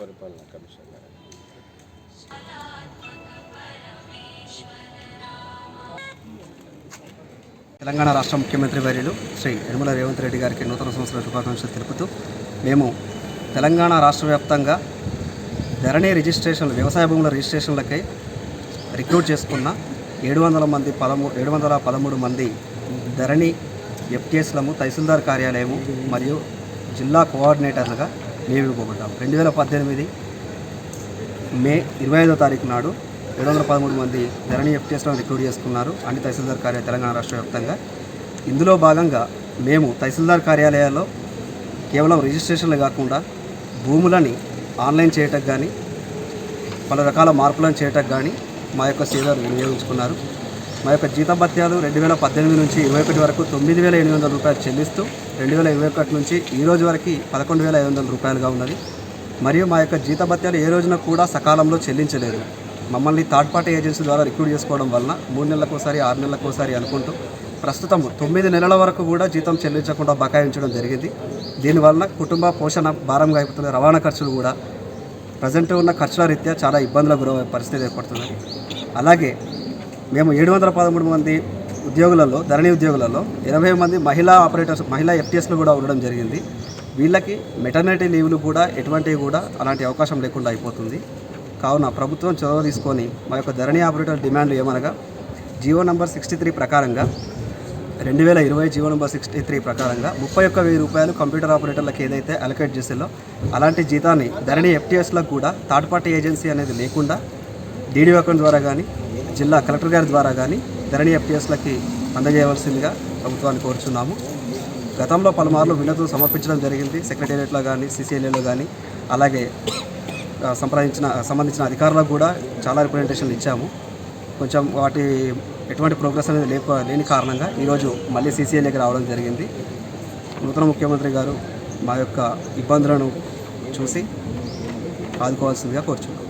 పరిపాలన కమిషన్ గారు. తెలంగాణ రాష్ట్ర ముఖ్యమంత్రి వర్యులు శ్రీ యనమల రేవంత్ రెడ్డి గారికి నూతన సంవత్సర శుభాకాంక్షలు తెలుపుతూ మేము తెలంగాణ రాష్ట్ర వ్యాప్తంగా ధరణి రిజిస్ట్రేషన్లు వ్యవసాయ భూముల రిజిస్ట్రేషన్లకై రిక్రూట్ చేసుకున్న 713 మంది ధరణి ఎఫ్టీఎస్లము తహసీల్దార్ కార్యాలయము మరియు జిల్లా కోఆర్డినేటర్లుగా నియమింపబడ్డాం. 2018 మే 25వ తారీఖు నాడు 713 మంది ధరణి ఎఫ్టీఎస్లను రిక్రూట్ చేసుకున్నారు అన్ని తహసీల్దార్ కార్యాలయ తెలంగాణ రాష్ట్ర వ్యాప్తంగా. ఇందులో భాగంగా మేము తహసీల్దార్ కార్యాలయాల్లో కేవలం రిజిస్ట్రేషన్లు కాకుండా భూములని ఆన్లైన్ చేయటం కానీ పలు రకాల మార్పులను చేయటం కానీ మా యొక్క సేవలు వినియోగించుకున్నారు. మా యొక్క జీతభత్యాలు 2018 నుంచి 21 వరకు 9,800 రూపాయలు చెల్లిస్తూ 2021 నుంచి ఈ రోజు వరకు 11,500 రూపాయలుగా ఉన్నది. మరియు మా యొక్క జీతభత్యాలు ఏ రోజున కూడా సకాలంలో చెల్లించలేదు. మమ్మల్ని థర్డ్ పార్టీ ఏజెన్సీ ద్వారా రిక్రూట్ చేసుకోవడం వలన 3 నెలలకోసారి 6 నెలలకోసారి అనుకుంటూ ప్రస్తుతం 9 నెలల వరకు కూడా జీతం చెల్లించకుండా బకాయించడం జరిగింది. దీనివలన కుటుంబ పోషణ భారంగా అయిపోతుంది. రవాణా ఖర్చులు కూడా ప్రజెంట్ ఉన్న ఖర్చుల రీత్యా చాలా ఇబ్బందులకు గురయ్యే పరిస్థితి ఏర్పడుతుంది. అలాగే మేము 713 మంది ఉద్యోగులలో ధరణి ఉద్యోగులలో 80 మంది మహిళా ఆపరేటర్స్ మహిళా ఎఫ్టీఎస్లు కూడా ఉండడం జరిగింది. వీళ్ళకి మెటర్నిటీ లీవ్లు కూడా ఎటువంటివి కూడా అలాంటి అవకాశం లేకుండా అయిపోతుంది. కావున ప్రభుత్వం చొరవ తీసుకొని మా యొక్క ధరణి ఆపరేటర్ డిమాండ్లు ఏమనగా జీవో నంబర్ 63 ప్రకారంగా 2020 జీవో నంబర్ 63 ప్రకారంగా 31,000 రూపాయలు కంప్యూటర్ ఆపరేటర్లకు ఏదైతే అలొకేట్ చేసేలో అలాంటి జీతాన్ని ధరణి ఎఫ్టీఎస్లకు కూడా థర్డ్ పార్టీ ఏజెన్సీ అనేది లేకుండా డీడీ అకౌంట్ ద్వారా కానీ జిల్లా కలెక్టర్ గారి ద్వారా కానీ ధరణి ఎఫ్టీఎస్లకి అందజేయవలసిందిగా ప్రభుత్వాన్ని కోరుచున్నాము. గతంలో పలుమార్లు వినతులు సమర్పించడం జరిగింది. సెక్రటేరియట్లో కానీ సిసిఎల్ఏలో కానీ అలాగే సంబంధించిన అధికారులకు కూడా చాలా రిప్రజెంటేషన్లు ఇచ్చాము. కొంచెం వాటి ఎటువంటి ప్రోగ్రెస్ అనేది లేని కారణంగా ఈరోజు మళ్ళీ సిసిఎల్ఏకి రావడం జరిగింది. నూతన ముఖ్యమంత్రి గారు మా యొక్క ఇబ్బందులను చూసి ఆదుకోవాల్సిందిగా కోరుచున్నాం.